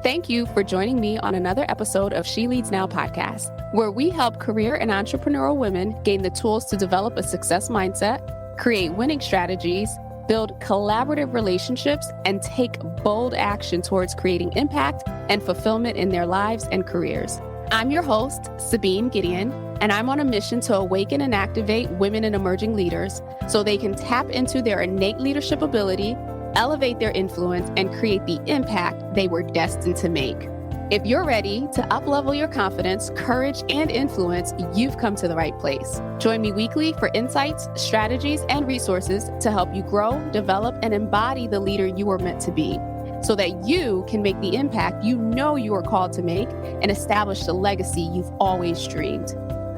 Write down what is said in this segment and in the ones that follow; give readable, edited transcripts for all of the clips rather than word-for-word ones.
Thank you for joining me on another episode of She Leads Now podcast, where we help career and entrepreneurial women gain the tools to develop a success mindset, create winning strategies, build collaborative relationships, and take bold action towards creating impact and fulfillment in their lives and careers. I'm your host, Sabine Gedeon, and I'm on a mission to awaken and activate women and emerging leaders so they can tap into their innate leadership ability, elevate their influence, and create the impact they were destined to make. If you're ready to up-level your confidence, courage, and influence, you've come to the right place. Join me weekly for insights, strategies, and resources to help you grow, develop, and embody the leader you were meant to be, so that you can make the impact you know you are called to make and establish the legacy you've always dreamed.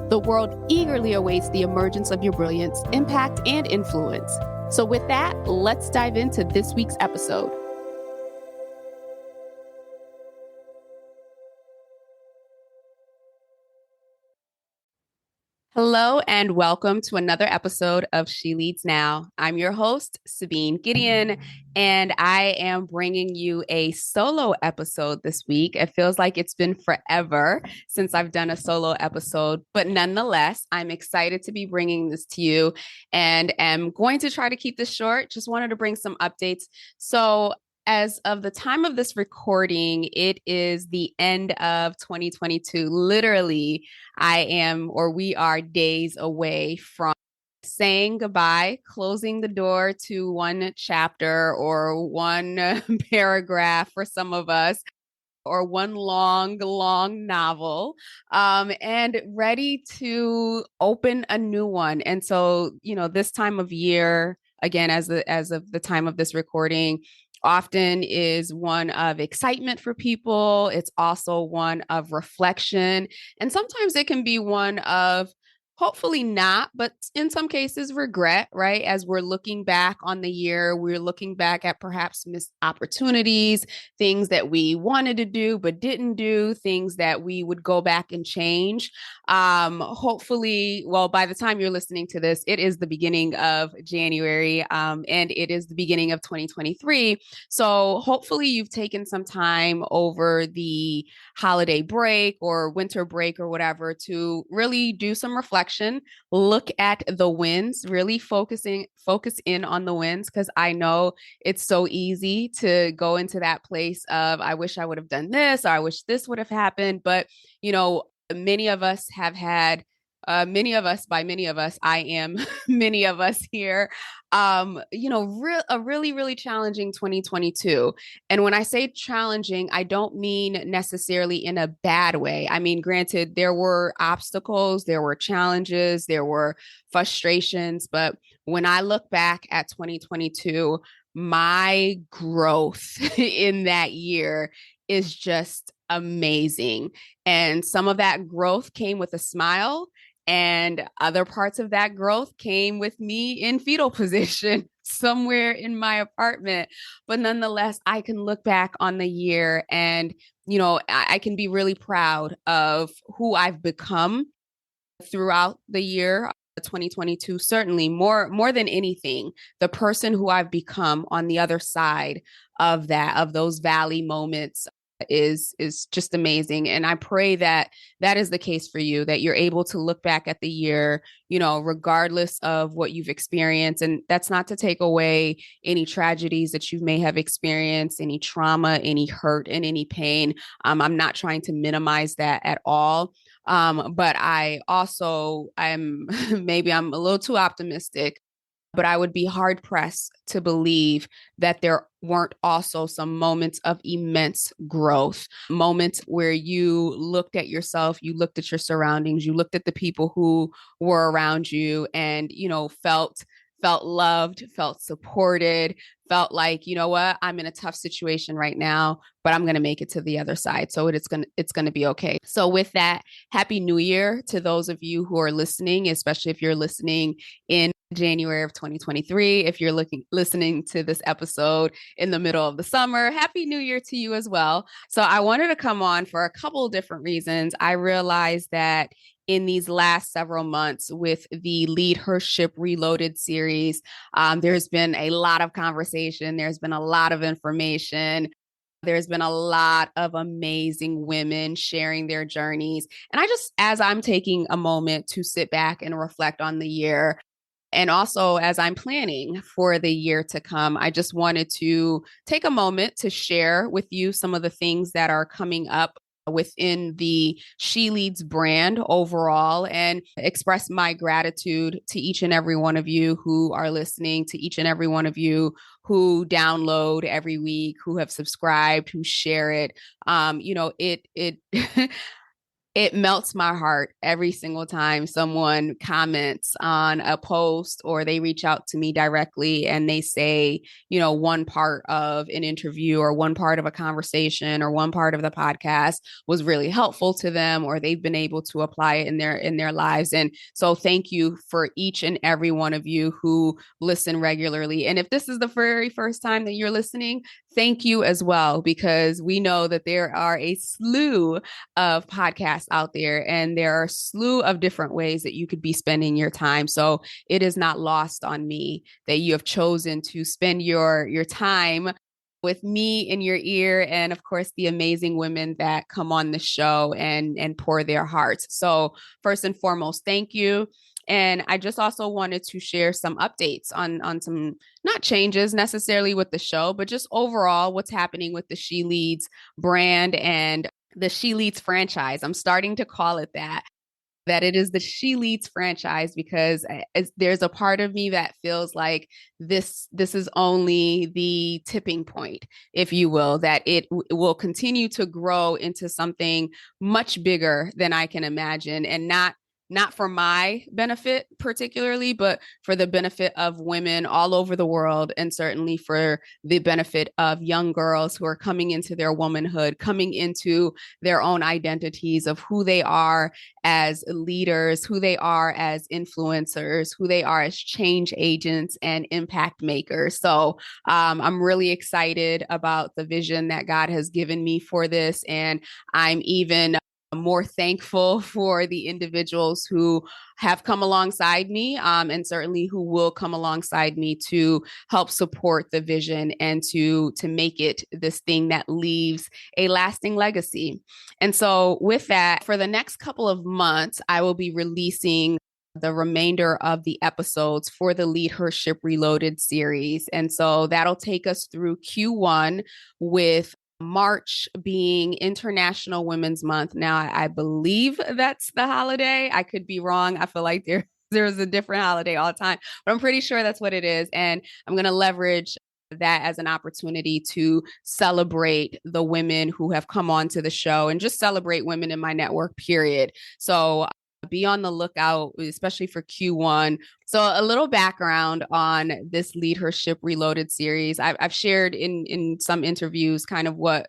The world eagerly awaits the emergence of your brilliance, impact, and influence. So with that, let's dive into this week's episode. Hello and welcome to another episode of She Leads Now. I'm your host, Sabine Gedeon, and I am bringing you a solo episode this week. It feels like it's been forever since I've done a solo episode, but nonetheless, I'm excited to be bringing this to you and am going to try to keep this short. Just wanted to bring some updates. So as of the time of this recording, it is the end of 2022. Literally, we are days away from saying goodbye, closing the door to one chapter or one paragraph for some of us, or one long novel, and ready to open a new one. And so, this time of year, again, as of the time of this recording, often is one of excitement for people. It's also one of reflection. And sometimes it can be one of, hopefully not, but in some cases, regret, right? As we're looking back on the year, we're looking back at perhaps missed opportunities, things that we wanted to do but didn't do, things that we would go back and change. Hopefully, well, by the time you're listening to this, it is the beginning of January, and it is the beginning of 2023. So hopefully you've taken some time over the holiday break or winter break or whatever to really do some reflection, look at the wins, really focus in on the wins, because I know it's so easy to go into that place of, I wish I would have done this, or I wish this would have happened. But, many of us have had, I am many of us here, a really, really challenging 2022. And when I say challenging, I don't mean necessarily in a bad way. I mean, granted, there were obstacles, there were challenges, there were frustrations. But when I look back at 2022, my growth in that year is just amazing. And some of that growth came with a smile, and other parts of that growth came with me in fetal position somewhere in my apartment. But nonetheless, I can look back on the year and, I can be really proud of who I've become throughout the year. 2022, certainly more than anything, the person who I've become on the other side of those valley moments is just amazing. And I pray that is the case for you, that you're able to look back at the year, regardless of what you've experienced. And that's not to take away any tragedies that you may have experienced, any trauma, any hurt, and any pain. I'm not trying to minimize that at all. But I'm maybe I'm a little too optimistic, but I would be hard pressed to believe that there weren't also some moments of immense growth, moments where you looked at yourself, you looked at your surroundings, you looked at the people who were around you, and, felt loved, felt supported, felt like, what, I'm in a tough situation right now, but I'm going to make it to the other side. So it's going to be okay. So with that, Happy New Year to those of you who are listening, especially if you're listening in January of 2023. If you're listening to this episode in the middle of the summer, Happy New Year to you as well. So I wanted to come on for a couple of different reasons. I realized that in these last several months with the Leadership Reloaded series, there's been a lot of conversation. There's been a lot of information. There's been a lot of amazing women sharing their journeys. And as I'm taking a moment to sit back and reflect on the year, and also, as I'm planning for the year to come, I just wanted to take a moment to share with you some of the things that are coming up within the She Leads brand overall and express my gratitude to each and every one of you who are listening, to each and every one of you who download every week, who have subscribed, who share it. It it melts my heart every single time someone comments on a post or they reach out to me directly and they say, one part of an interview or one part of a conversation or one part of the podcast was really helpful to them or they've been able to apply it in their lives. And so thank you for each and every one of you who listen regularly. And if this is the very first time that you're listening, thank you as well, because we know that there are a slew of podcasts out there and there are a slew of different ways that you could be spending your time. So it is not lost on me that you have chosen to spend your time with me in your ear, and of course the amazing women that come on the show and pour their hearts. So first and foremost, thank you. And I just also wanted to share some updates on some, not changes necessarily with the show, but just overall what's happening with the She Leads brand and the She Leads franchise. I'm starting to call it that it is the She Leads franchise, because there's a part of me that feels like this is only the tipping point, if you will, that it will continue to grow into something much bigger than I can imagine, and not for my benefit particularly, but for the benefit of women all over the world, and certainly for the benefit of young girls who are coming into their womanhood, coming into their own identities of who they are as leaders, who they are as influencers, who they are as change agents and impact makers. So I'm really excited about the vision that God has given me for this. And I'm even more thankful for the individuals who have come alongside me, and certainly who will come alongside me to help support the vision and to make it this thing that leaves a lasting legacy. And so with that, for the next couple of months, I will be releasing the remainder of the episodes for the Leadership Reloaded series. And so that'll take us through Q1, with March being International Women's Month. Now, I believe that's the holiday. I could be wrong. I feel like there's a different holiday all the time, but I'm pretty sure that's what it is. And I'm going to leverage that as an opportunity to celebrate the women who have come on to the show and just celebrate women in my network, period. So be on the lookout, especially for Q1. So a little background on this Leadership Reloaded series. I've shared in some interviews kind of what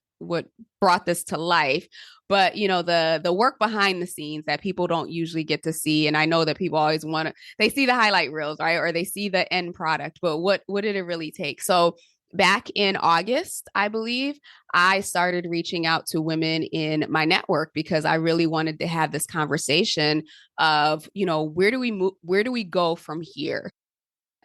brought this to life, but the work behind the scenes that people don't usually get to see. And I know that people always they see the highlight reels, right? Or they see the end product, but what did it really take? So back in August, I believe, I started reaching out to women in my network because I really wanted to have this conversation of, where do we move, where do we go from here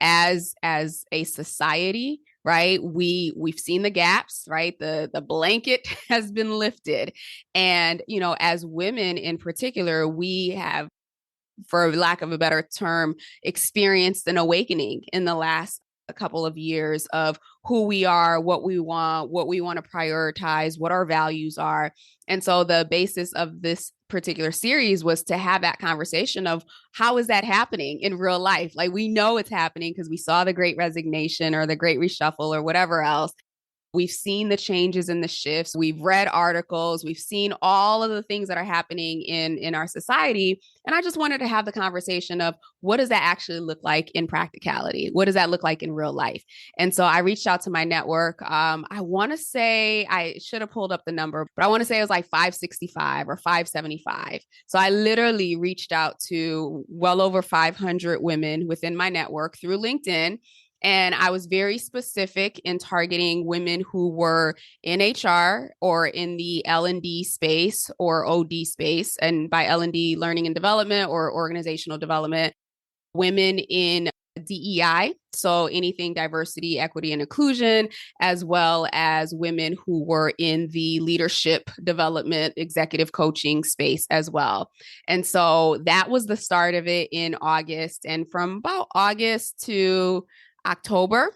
as a society, right? We've seen the gaps, right? The blanket has been lifted. And, as women in particular, we have, for lack of a better term, experienced an awakening in the last a couple of years of who we are, what we want to prioritize, what our values are. And so the basis of this particular series was to have that conversation of how is that happening in real life? Like, we know it's happening because we saw the Great Resignation or the Great Reshuffle or whatever else. We've seen the changes and the shifts. We've read articles. We've seen all of the things that are happening in our society. And I just wanted to have the conversation of what does that actually look like in practicality? What does that look like in real life? And so I reached out to my network. I want to say, I should have pulled up the number, but I want to say it was like 565 or 575. So I literally reached out to well over 500 women within my network through LinkedIn. And I was very specific in targeting women who were in HR or in the L&D space or OD space. And by L&D, learning and development or organizational development, women in DEI. So anything diversity, equity, and inclusion, as well as women who were in the leadership development, executive coaching space as well. And so that was the start of it in August. And from about August to October,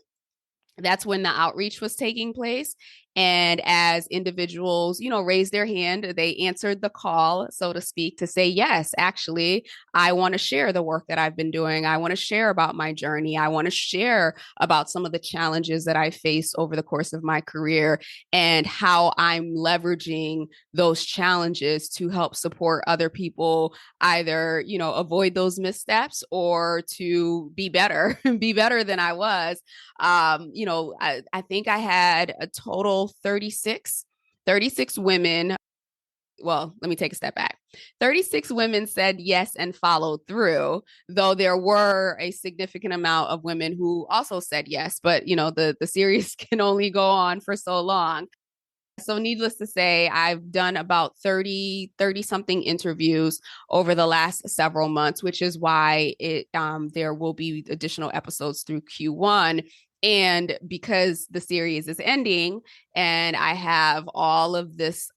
that's when the outreach was taking place. And as individuals, raised their hand, they answered the call, so to speak, to say, yes, actually, I want to share the work that I've been doing. I want to share about my journey. I want to share about some of the challenges that I faced over the course of my career and how I'm leveraging those challenges to help support other people either, avoid those missteps or to be better, be better than I was. I think I had a total 36 women. Well, let me take a step back. 36 women said yes and followed through, though there were a significant amount of women who also said yes, but the series can only go on for so long. So needless to say, I've done about 30 something interviews over the last several months, which is why there will be additional episodes through Q1. And because the series is ending and I have all of these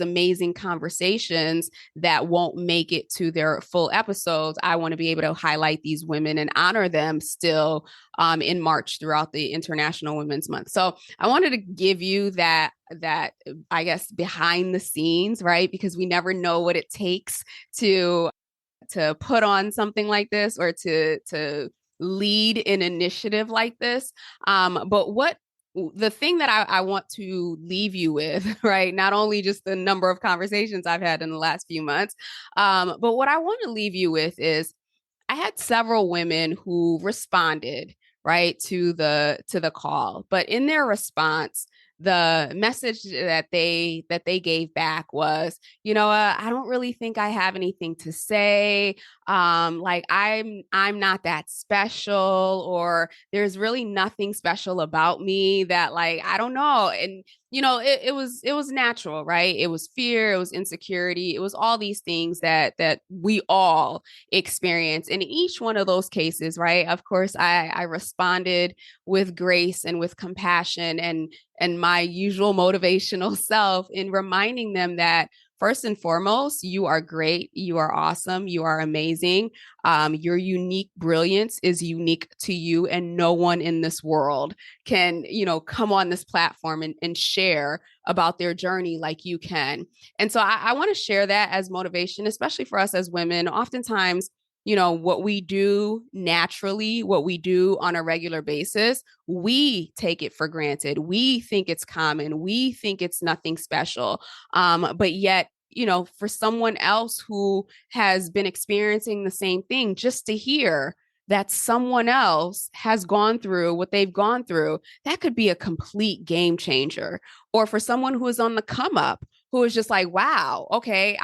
amazing conversations that won't make it to their full episodes, I want to be able to highlight these women and honor them still in March throughout the International Women's Month. So I wanted to give you that I guess behind the scenes, right? Because we never know what it takes to put on something like this or to lead an initiative like this. But what the thing that I want to leave you with, right? Not only just the number of conversations I've had in the last few months, but what I want to leave you with is I had several women who responded right to the call, but in their response, the message that they gave back was, I don't really think I have anything to say. Like I'm not that special, or there's really nothing special about me that, like, I don't know. And it was natural, right? It was fear, it was insecurity, it was all these things that we all experience in each one of those cases, right? Of course, I responded with grace and with compassion and my usual motivational self in reminding them that first and foremost, you are great, you are awesome, you are amazing. Your unique brilliance is unique to you, and no one in this world can, come on this platform and share about their journey like you can. And so I want to share that as motivation, especially for us as women. Oftentimes, what we do naturally, what we do on a regular basis, we take it for granted. We think it's common. We think it's nothing special. But yet, for someone else who has been experiencing the same thing, just to hear that someone else has gone through what they've gone through, that could be a complete game changer. Or for someone who is on the come up, who is just like, wow, okay,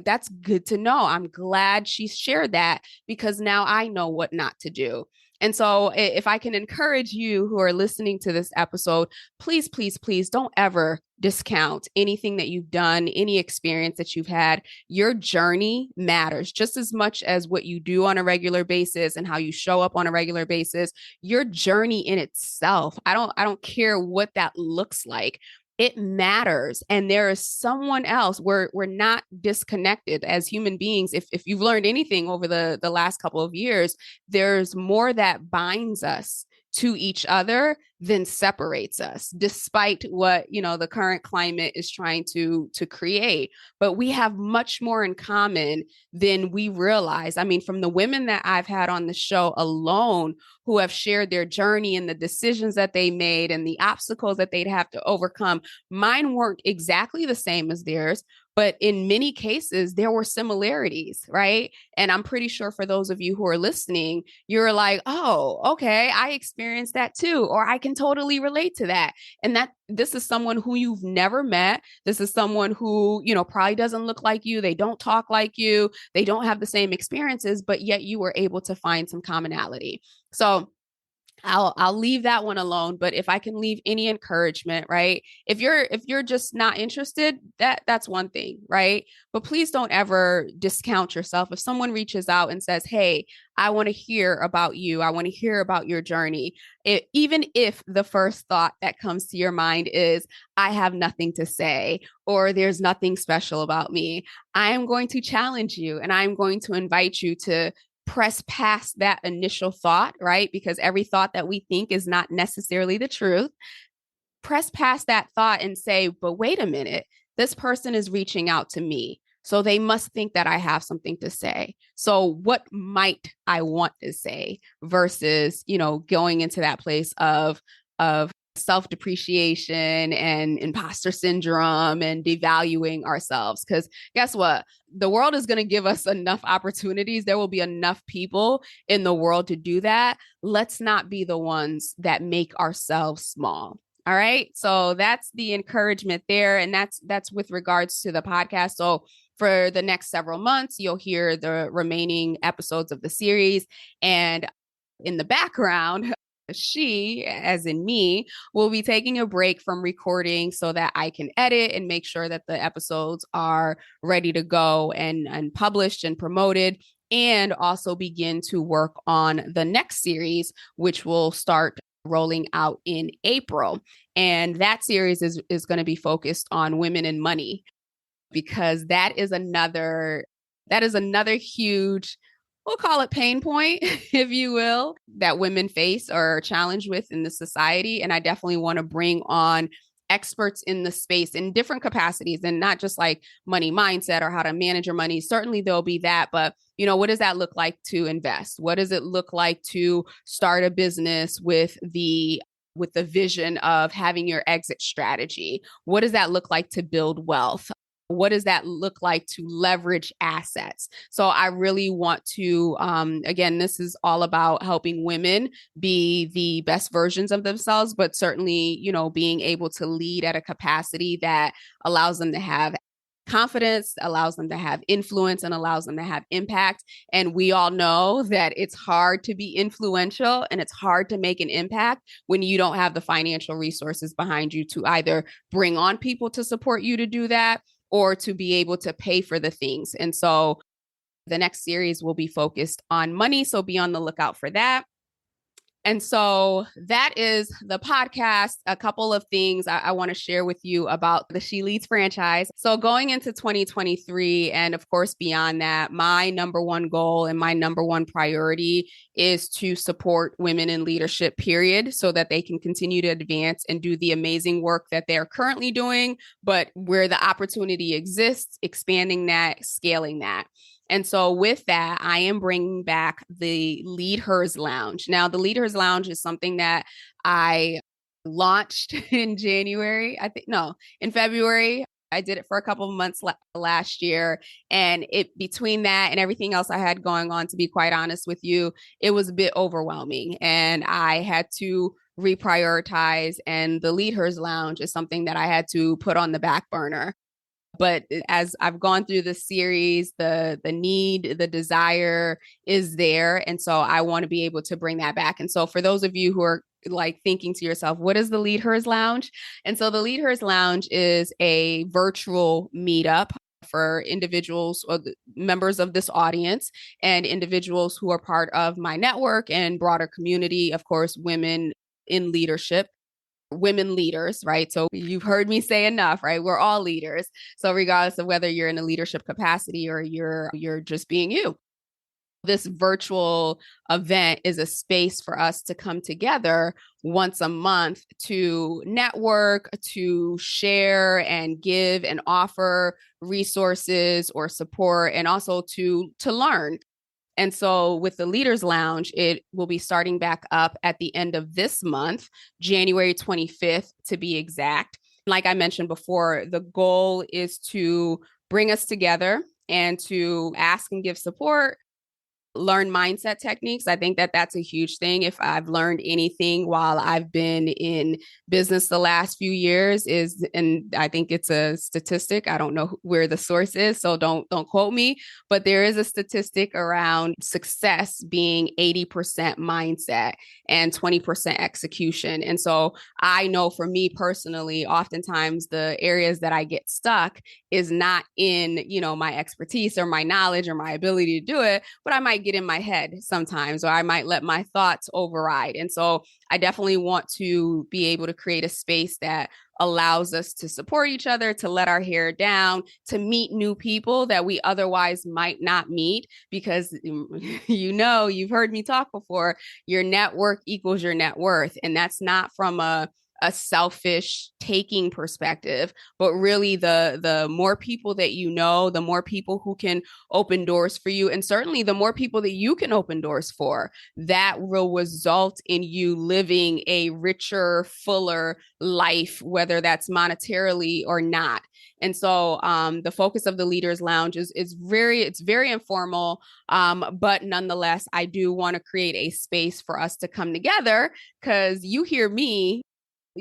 that's good to know. I'm glad she shared that because now I know what not to do. And so if I can encourage you who are listening to this episode, please, please, please don't ever discount anything that you've done, any experience that you've had. Your journey matters just as much as what you do on a regular basis and how you show up on a regular basis. Your journey in itself, I don't care what that looks like. It matters. And there is someone else. We're not disconnected as human beings. If you've learned anything over the last couple of years, there's more that binds us to each other than separates us, despite what the current climate is trying to create. But we have much more in common than we realize. I mean, from the women that I've had on the show alone who have shared their journey and the decisions that they made and the obstacles that they'd have to overcome, mine weren't exactly the same as theirs, but in many cases, there were similarities, right? And I'm pretty sure for those of you who are listening, you're like, oh, okay, I experienced that too, or I can totally relate to that. And that this is someone who you've never met. This is someone who, probably doesn't look like you. They don't talk like you. They don't have the same experiences, but yet you were able to find some commonality. So I'll leave that one alone. But if I can leave any encouragement, right? If you're just not interested, that's one thing, right? But please don't ever discount yourself. If someone reaches out and says, "Hey, I want to hear about you. I want to hear about your journey." Even if the first thought that comes to your mind is, "I have nothing to say," or "There's nothing special about me," I am going to challenge you and I'm going to invite you to press past that initial thought, right? Because every thought that we think is not necessarily the truth. Press past that thought and say, but wait a minute, this person is reaching out to me. So they must think that I have something to say. So what might I want to say versus, going into that place of self-depreciation and imposter syndrome and devaluing ourselves. Because guess what? The world is going to give us enough opportunities. There will be enough people in the world to do that. Let's not be the ones that make ourselves small. All right. So that's the encouragement there. And that's with regards to the podcast. So for the next several months, you'll hear the remaining episodes of the series. And in the background, she, as in me, will be taking a break from recording so that I can edit and make sure that the episodes are ready to go and published and promoted, and also begin to work on the next series, which will start rolling out in April. And that series is going to be focused on women and money, because that is another huge, we'll call it pain point, if you will, that women face or are challenged with in the society. And I definitely want to bring on experts in the space in different capacities, and not just like money mindset or how to manage your money. Certainly there'll be that, but what does that look like to invest? What does it look like to start a business with the vision of having your exit strategy? What does that look like to build wealth? What does that look like to leverage assets? So I really want to, again, this is all about helping women be the best versions of themselves, but certainly, being able to lead at a capacity that allows them to have confidence, allows them to have influence, and allows them to have impact. And we all know that it's hard to be influential and it's hard to make an impact when you don't have the financial resources behind you to either bring on people to support you to do that, or to be able to pay for the things. And so the next series will be focused on money. So be on the lookout for that. And so that is the podcast. A couple of things I want to share with you about the She Leads franchise. So going into 2023, and of course, beyond that, my number one goal and my number one priority is to support women in leadership, period, so that they can continue to advance and do the amazing work that they're currently doing, but where the opportunity exists, expanding that, scaling that. And so with that, I am bringing back the Lead Hers Lounge. Now, the Lead Hers Lounge is something that I launched in January. I think, no, in February. I did it for a couple of months last year. And between that and everything else I had going on, to be quite honest with you, it was a bit overwhelming. And I had to reprioritize. And the Lead Hers Lounge is something that I had to put on the back burner. But as I've gone through the series, the need, the desire is there. And so I want to be able to bring that back. And so for those of you who are like thinking to yourself, what is the Lead Hers Lounge? And so the Lead Hers Lounge is a virtual meetup for individuals or members of this audience and individuals who are part of my network and broader community, of course, women in leadership, women leaders, right? So you've heard me say enough, right? We're all leaders. So regardless of whether you're in a leadership capacity or you're just being you, this virtual event is a space for us to come together once a month to network, to share and give and offer resources or support, and also to learn. And so with the Leaders Lounge, it will be starting back up at the end of this month, January 25th to be exact. Like I mentioned before, the goal is to bring us together and to ask and give support, learn mindset techniques. I think that that's a huge thing. If I've learned anything while I've been in business the last few years is, and I think it's a statistic. I don't know where the source is, so don't quote me, but there is a statistic around success being 80% mindset and 20% execution. And so I know for me personally, oftentimes the areas that I get stuck is not in, my expertise or my knowledge or my ability to do it, but I might get in my head sometimes, or I might let my thoughts override. And so I definitely want to be able to create a space that allows us to support each other, to let our hair down, to meet new people that we otherwise might not meet, because you've heard me talk before, your network equals your net worth. And that's not from a selfish taking perspective, but really the more people that you know, the more people who can open doors for you, and certainly the more people that you can open doors for, that will result in you living a richer, fuller life, whether that's monetarily or not. And so the focus of the Leaders Lounge is very informal, but nonetheless, I do want to create a space for us to come together, because you hear me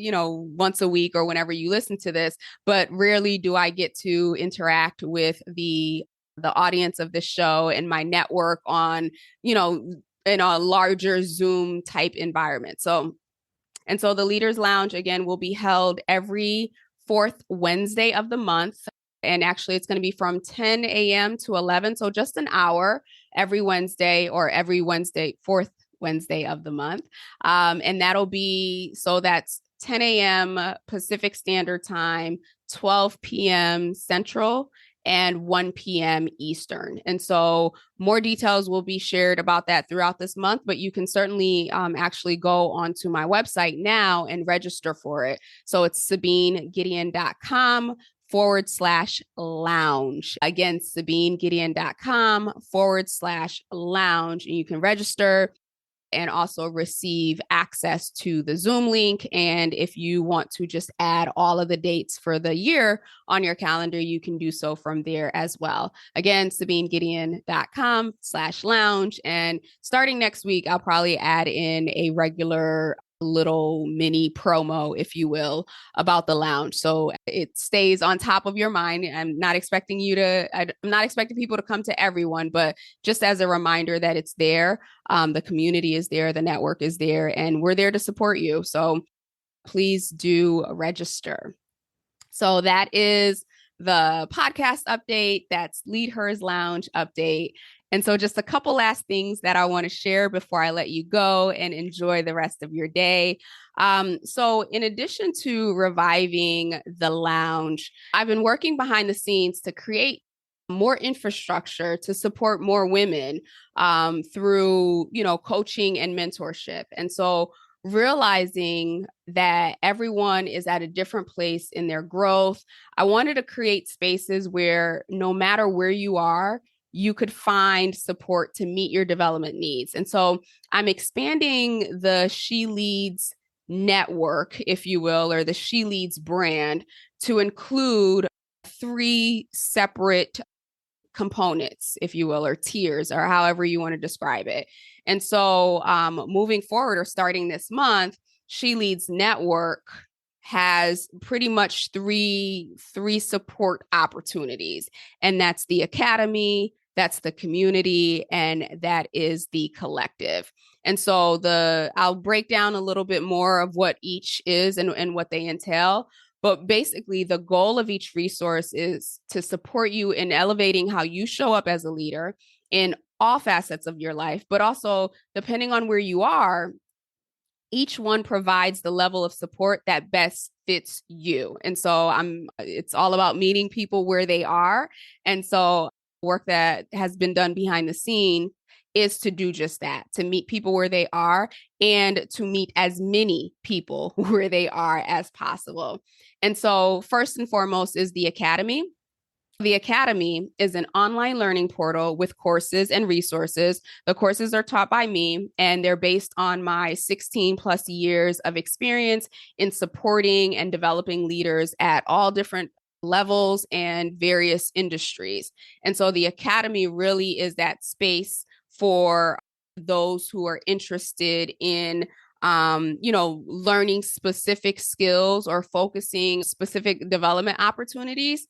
once a week or whenever you listen to this, but rarely do I get to interact with the audience of this show and my network on, in a larger Zoom type environment. So the Leaders Lounge, again, will be held every fourth Wednesday of the month. And actually, it's going to be from 10 a.m. to 11. So just an hour every Wednesday, or every Wednesday, fourth Wednesday of the month. And that's 10 a.m. Pacific Standard Time, 12 p.m. Central, and 1 p.m. Eastern. And so more details will be shared about that throughout this month, but you can certainly actually go onto my website now and register for it. So it's SabineGedeon.com/lounge. Again, SabineGedeon.com/lounge, and you can register and also receive access to the Zoom link. And if you want to just add all of the dates for the year on your calendar, you can do so from there as well. Again, SabineGedeon.com/lounge. And starting next week, I'll probably add in a regular little mini promo, if you will, about the lounge, so it stays on top of your mind. I'm not expecting people to come to everyone, but just as a reminder that it's there. The community is there, the network is there, and we're there to support you. So please do register. So that is the podcast update. That's Lead Hers Lounge update. And so just a couple last things that I want to share before I let you go and enjoy the rest of your day. So in addition to reviving the lounge, I've been working behind the scenes to create more infrastructure to support more women through, coaching and mentorship. And so realizing that everyone is at a different place in their growth, I wanted to create spaces where no matter where you are, you could find support to meet your development needs. And so I'm expanding the She Leads network, if you will, or the She Leads brand, to include 3 separate components, if you will, or tiers, or however you want to describe it. And so moving forward, or starting this month, She Leads Network has pretty much three support opportunities. And that's the academy, that's the community, and that is the collective. And so I'll break down a little bit more of what each is and what they entail. But basically, the goal of each resource is to support you in elevating how you show up as a leader in all facets of your life, but also depending on where you are, each one provides the level of support that best fits you. And so it's all about meeting people where they are. And so work that has been done behind the scene is to do just that, to meet people where they are and to meet as many people where they are as possible. And so first and foremost is the Academy. The Academy is an online learning portal with courses and resources. The courses are taught by me, and they're based on my 16 plus years of experience in supporting and developing leaders at all different levels and various industries. And so the Academy really is that space for those who are interested in learning specific skills or focusing specific development opportunities.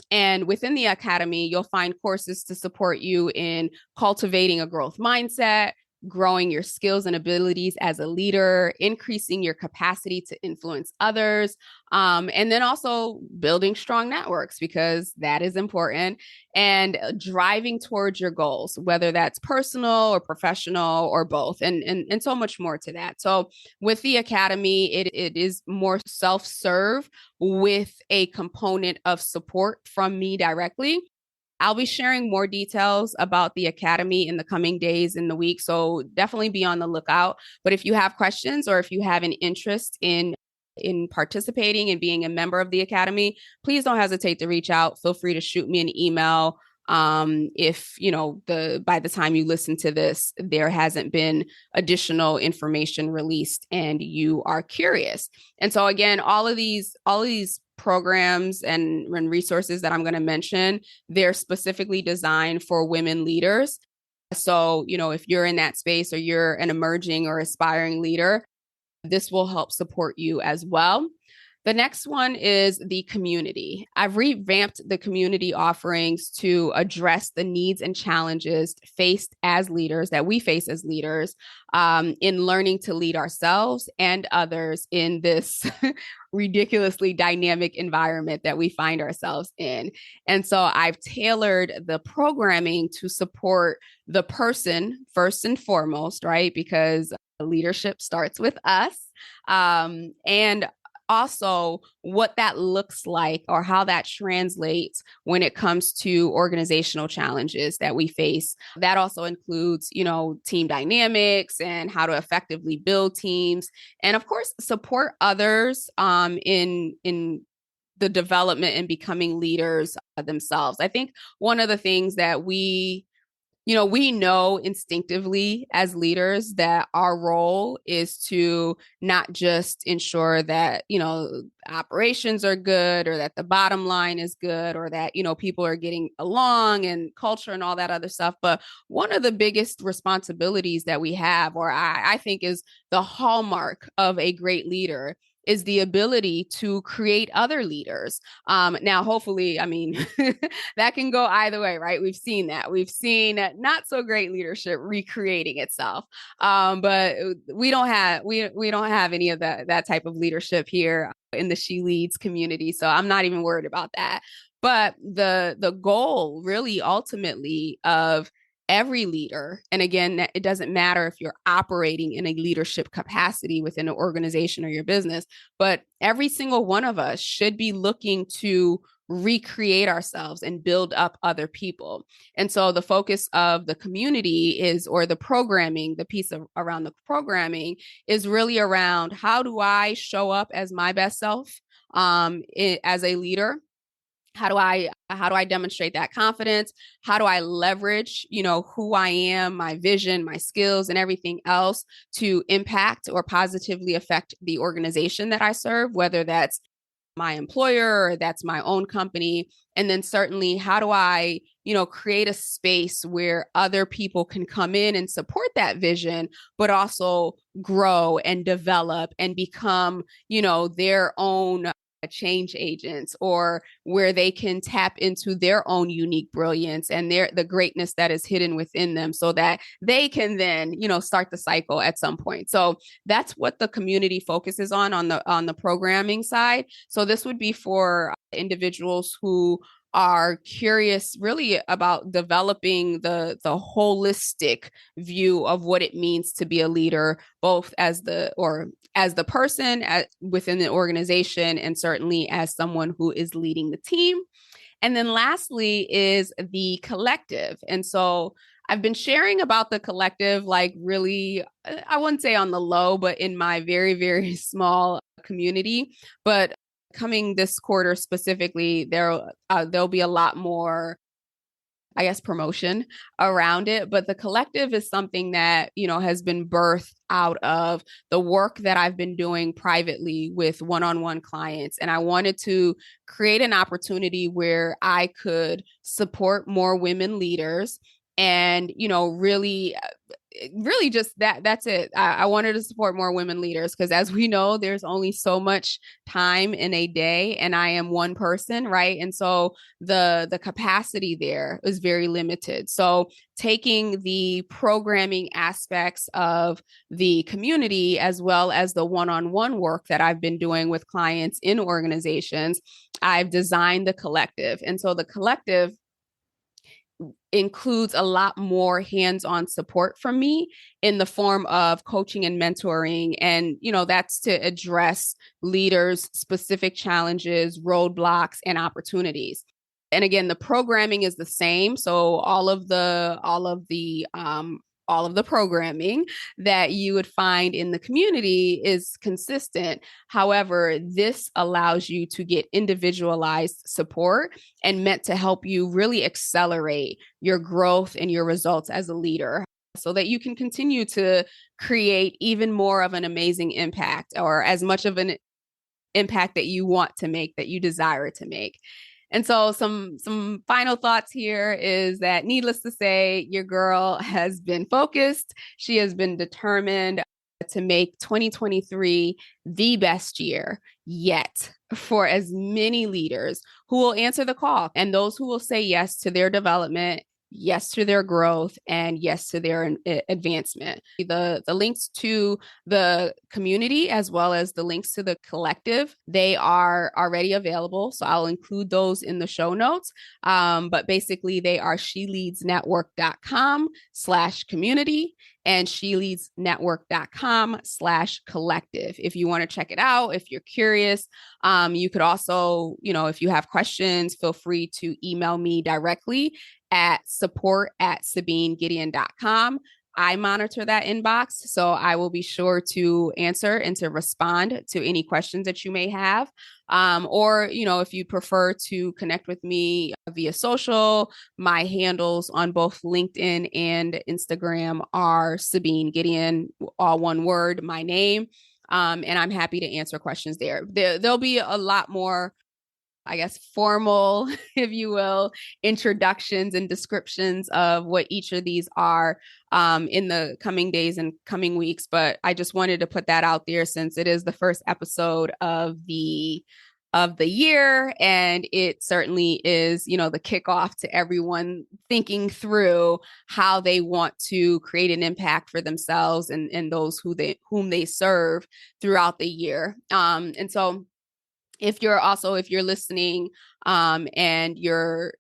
And within the academy, you'll find courses to support you in cultivating a growth mindset, growing your skills and abilities as a leader, increasing your capacity to influence others, and then also building strong networks because that is important, and driving towards your goals, whether that's personal or professional or both, and so much more to that. So with the academy, it is more self-serve with a component of support from me directly. I'll be sharing more details about the academy in the coming days in the week. So definitely be on the lookout. But if you have questions or if you have an interest in participating and being a member of the academy, please don't hesitate to reach out. Feel free to shoot me an email. If the by the time you listen to this, there hasn't been additional information released and you are curious. And so again, all of these programs and resources that I'm going to mention, they're specifically designed for women leaders. So, if you're in that space or you're an emerging or aspiring leader, this will help support you as well. The next one is the community. I've revamped the community offerings to address the needs and challenges faced as leaders, that we face as leaders, in learning to lead ourselves and others in this ridiculously dynamic environment that we find ourselves in. And so I've tailored the programming to support the person first and foremost, right? Because leadership starts with us. And also what that looks like or how that translates when it comes to organizational challenges that we face. That also includes, team dynamics and how to effectively build teams, and of course, support others in the development and becoming leaders themselves. I think one of the things that we know instinctively as leaders that our role is to not just ensure that, operations are good or that the bottom line is good or that, people are getting along and culture and all that other stuff. But one of the biggest responsibilities that we have, or I think is the hallmark of a great leader, is the ability to create other leaders. Now, hopefully, that can go either way, right? We've seen that. We've seen not so great leadership recreating itself. But we don't have any of that type of leadership here in the She Leads community. So I'm not even worried about that. But the goal really ultimately of every leader, and again, it doesn't matter if you're operating in a leadership capacity within an organization or your business, but every single one of us should be looking to recreate ourselves and build up other people. And so the focus of the community is, or the programming, the piece around the programming is really around how do I show up as my best self as a leader? How do I demonstrate that confidence? How do I leverage, who I am, my vision, my skills, and everything else to impact or positively affect the organization that I serve, whether that's my employer or that's my own company? And then certainly, how do I, create a space where other people can come in and support that vision, but also grow and develop and become, their own change agents, or where they can tap into their own unique brilliance and the greatness that is hidden within them, so that they can then start the cycle at some point. So that's what the community focuses on the programming side. So this would be for individuals who are curious really about developing the holistic view of what it means to be a leader, both as the person within the organization, and certainly as someone who is leading the team. And then lastly is the collective. And so I've been sharing about the collective, like really, I wouldn't say on the low, but in my very, very small community. But coming this quarter specifically, there'll be a lot more, I guess, promotion around it. But the collective is something that, has been birthed out of the work that I've been doing privately with one-on-one clients. And I wanted to create an opportunity where I could support more women leaders and really just that's it. I wanted to support more women leaders because as we know, there's only so much time in a day, and I am one person, right? And so the capacity there is very limited. So taking the programming aspects of the community as well as the one-on-one work that I've been doing with clients in organizations, I've designed the collective. And so the collective includes a lot more hands-on support from me in the form of coaching and mentoring, and that's to address leaders specific challenges, roadblocks, and opportunities. And again, the programming is the same, so all of the programming that you would find in the community is consistent. However, this allows you to get individualized support and meant to help you really accelerate your growth and your results as a leader so that you can continue to create even more of an amazing impact, or as much of an impact that you want to make, that you desire to make. And so some final thoughts here is that, needless to say, your girl has been focused. She has been determined to make 2023 the best year yet for as many leaders who will answer the call and those who will say yes to their development, yes to their growth, and yes to their advancement. The links to the community as well as the links to the collective, they are already available, so I'll include those in the show notes. But basically they are sheleadsnetwork.com/community and sheleadsnetwork.com/collective. If you want to check it out, if you're curious, you could also, if you have questions, feel free to email me directly at support@sabinegedeon.com. I monitor that inbox, so I will be sure to answer and to respond to any questions that you may have. Or, if you prefer to connect with me via social, my handles on both LinkedIn and Instagram are Sabine Gedeon, all one word, my name. And I'm happy to answer questions there. There'll be a lot more, I guess, formal, if you will, introductions and descriptions of what each of these are in the coming days and coming weeks. But I just wanted to put that out there since it is the first episode of the year, and it certainly is, the kickoff to everyone thinking through how they want to create an impact for themselves and those whom they serve throughout the year. And so if you're listening and you're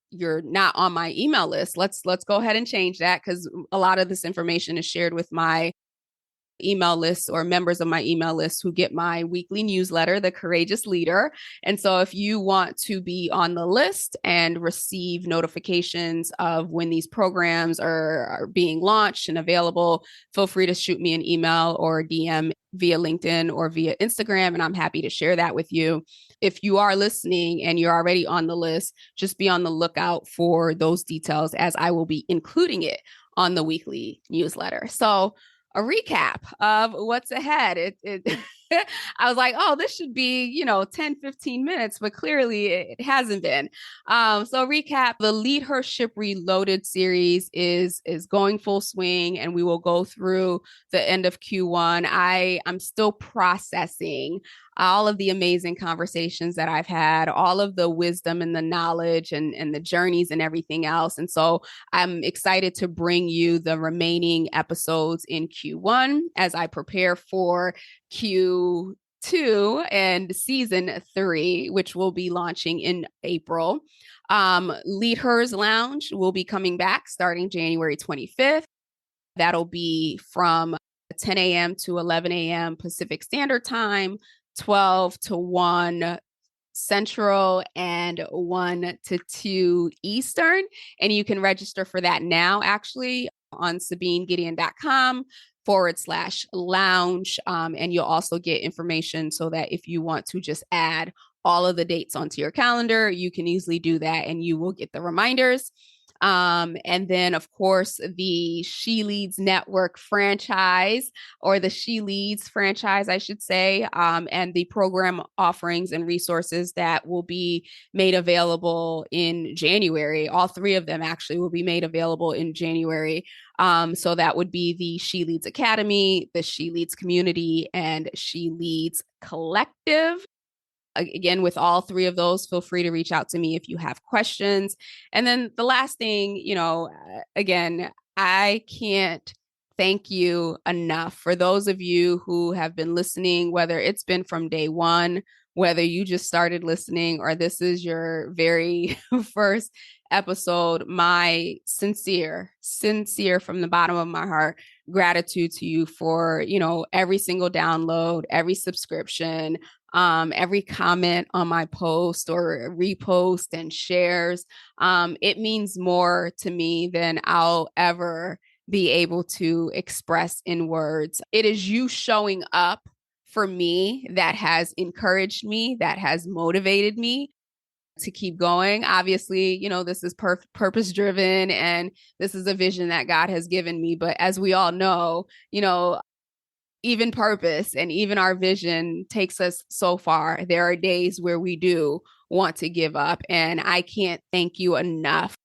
not on my email list, let's go ahead and change that, because a lot of this information is shared with my email list or members of my email list who get my weekly newsletter, The Courageous Leader. And so if you want to be on the list and receive notifications of when these programs are being launched and available, feel free to shoot me an email or DM via LinkedIn or via Instagram, and I'm happy to share that with you. If you are listening and you're already on the list, just be on the lookout for those details, as I will be including it on the weekly newsletter. So a recap of what's ahead. I was like, oh, this should be, 10, 15 minutes, but clearly it hasn't been. So recap, the Leadership Reloaded series is going full swing, and we will go through the end of Q1. I'm still processing all of the amazing conversations that I've had, all of the wisdom and the knowledge and the journeys and everything else. And so I'm excited to bring you the remaining episodes in Q1 as I prepare for Q2 and season 3, which will be launching in April. Lead Hers Lounge will be coming back starting January 25th. That'll be from 10 a.m. to 11 a.m. Pacific Standard Time, 12 to 1 Central, and 1 to 2 Eastern. And you can register for that now, actually, on SabineGedeon.com/lounge. And you'll also get information so that if you want to just add all of the dates onto your calendar, you can easily do that and you will get the reminders. And then, of course, the She Leads Network franchise, or the She Leads franchise, I should say, and the program offerings and resources that will be made available in January. All three of them actually will be made available in January. So that would be the She Leads Academy, the She Leads Community, and She Leads Collective. Again, with all three of those, feel free to reach out to me if you have questions. And then the last thing, again, I can't thank you enough for those of you who have been listening, whether it's been from day one, whether you just started listening, or this is your very first episode. My sincere from the bottom of my heart gratitude to you for, every single download, every subscription, every comment on my post or repost and shares. It means more to me than I'll ever be able to express in words. It is you showing up for me that has encouraged me, that has motivated me to keep going. Obviously, this is purpose driven, and this is a vision that God has given me. But as we all know, even purpose and even our vision takes us so far. There are days where we do want to give up. And I can't thank you enough,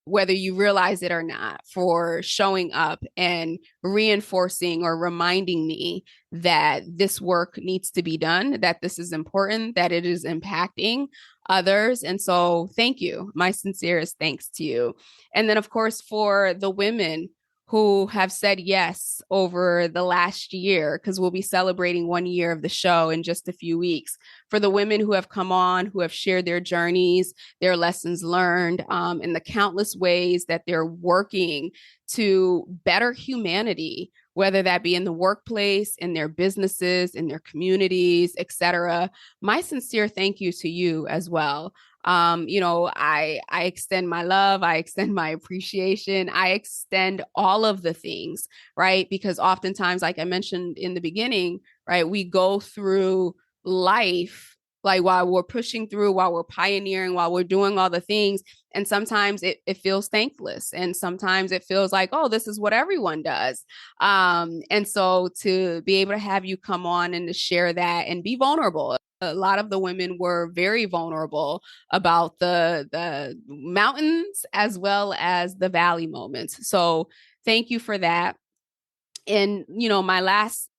whether you realize it or not, for showing up and reinforcing or reminding me that this work needs to be done, that this is important, that it is impacting others. And so thank you. My sincerest thanks to you. And then, of course, for the women who have said yes over the last year, because we'll be celebrating 1 year of the show in just a few weeks. For the women who have come on, who have shared their journeys, their lessons learned, and the countless ways that they're working to better humanity, whether that be in the workplace, in their businesses, in their communities, etc. My sincere thank you to you as well. I extend my love, I extend my appreciation, I extend all of the things, right? Because oftentimes, like I mentioned in the beginning, right, we go through life like while we're pushing through, while we're pioneering, while we're doing all the things. And sometimes it feels thankless. And sometimes it feels like, oh, this is what everyone does. And so to be able to have you come on and to share that and be vulnerable. A lot of the women were very vulnerable about the mountains as well as the valley moments. So thank you for that. And, my last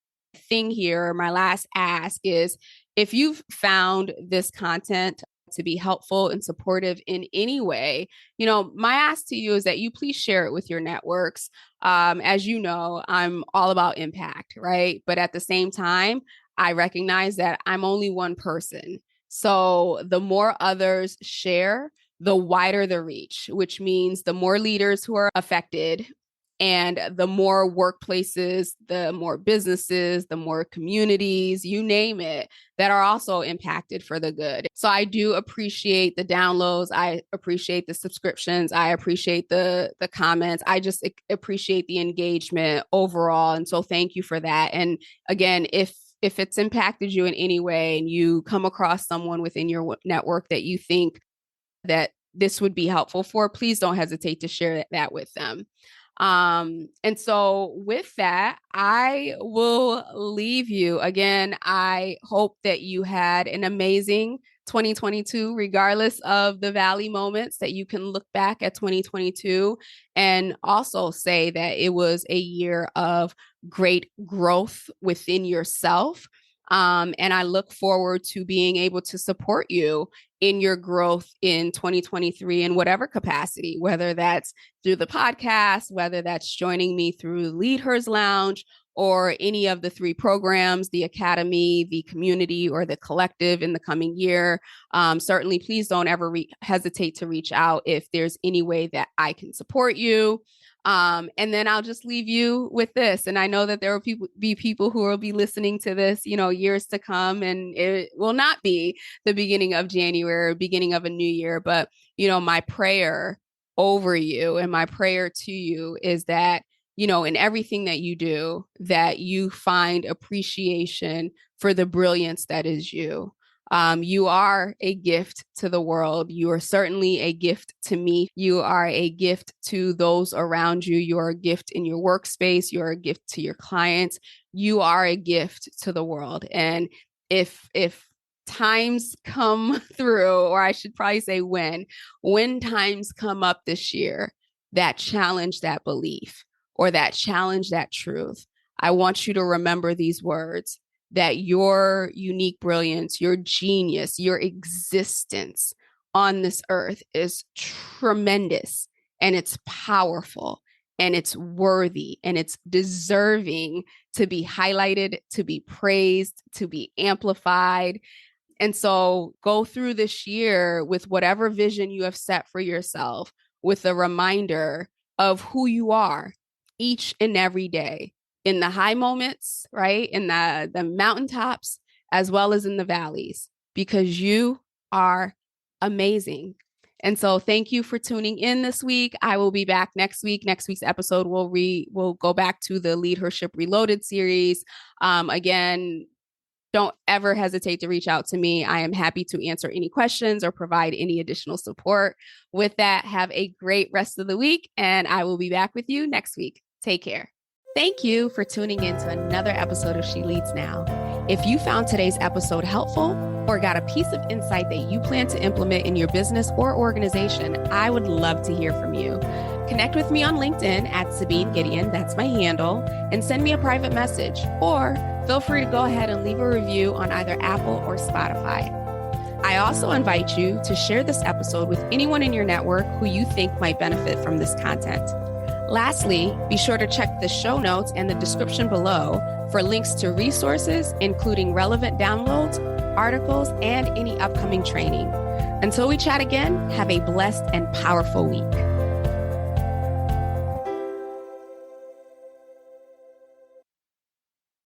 thing here, my last ask is, if you've found this content to be helpful and supportive in any way, my ask to you is that you please share it with your networks. As you know, I'm all about impact, right? But at the same time, I recognize that I'm only one person. So the more others share, the wider the reach, which means the more leaders who are affected, and the more workplaces, the more businesses, the more communities, you name it, that are also impacted for the good. So I do appreciate the downloads. I appreciate the subscriptions. I appreciate the comments. I just appreciate the engagement overall. And so thank you for that. And again, if it's impacted you in any way and you come across someone within your network that you think that this would be helpful for, please don't hesitate to share that with them. And so with that, I will leave you. Again, I hope that you had an amazing 2022, regardless of the valley moments, that you can look back at 2022 and also say that it was a year of great growth within yourself. And I look forward to being able to support you in your growth in 2023 in whatever capacity, whether that's through the podcast, whether that's joining me through Lead Hers Lounge, or any of the three programs, the Academy, the Community, or the Collective in the coming year. Certainly, please don't ever hesitate to reach out if there's any way that I can support you. And then I'll just leave you with this. And I know that there will be people who will be listening to this, years to come, and it will not be the beginning of January, beginning of a new year. But, my prayer over you and my prayer to you is that, in everything that you do, that you find appreciation for the brilliance that is you. You are a gift to the world. You are certainly a gift to me. You are a gift to those around you. You are a gift in your workspace. You are a gift to your clients. You are a gift to the world. And if times come through, or I should probably say when times come up this year that challenge that belief or that challenge that truth, I want you to remember these words, that your unique brilliance, your genius, your existence on this earth is tremendous, and it's powerful, and it's worthy, and it's deserving to be highlighted, to be praised, to be amplified. And so go through this year with whatever vision you have set for yourself, with a reminder of who you are each and every day, in the high moments, right? In the mountaintops, as well as in the valleys, because you are amazing. And so thank you for tuning in this week. I will be back next week. Next week's episode, we'll go back to the Leadership Reloaded series. Again, don't ever hesitate to reach out to me. I am happy to answer any questions or provide any additional support. With that, have a great rest of the week, and I will be back with you next week. Take care. Thank you for tuning in to another episode of She Leads Now. If you found today's episode helpful or got a piece of insight that you plan to implement in your business or organization, I would love to hear from you. Connect with me on LinkedIn at Sabine Gedeon, that's my handle, and send me a private message, or feel free to go ahead and leave a review on either Apple or Spotify. I also invite you to share this episode with anyone in your network who you think might benefit from this content. Lastly, be sure to check the show notes and the description below for links to resources, including relevant downloads, articles, and any upcoming training. Until we chat again, have a blessed and powerful week.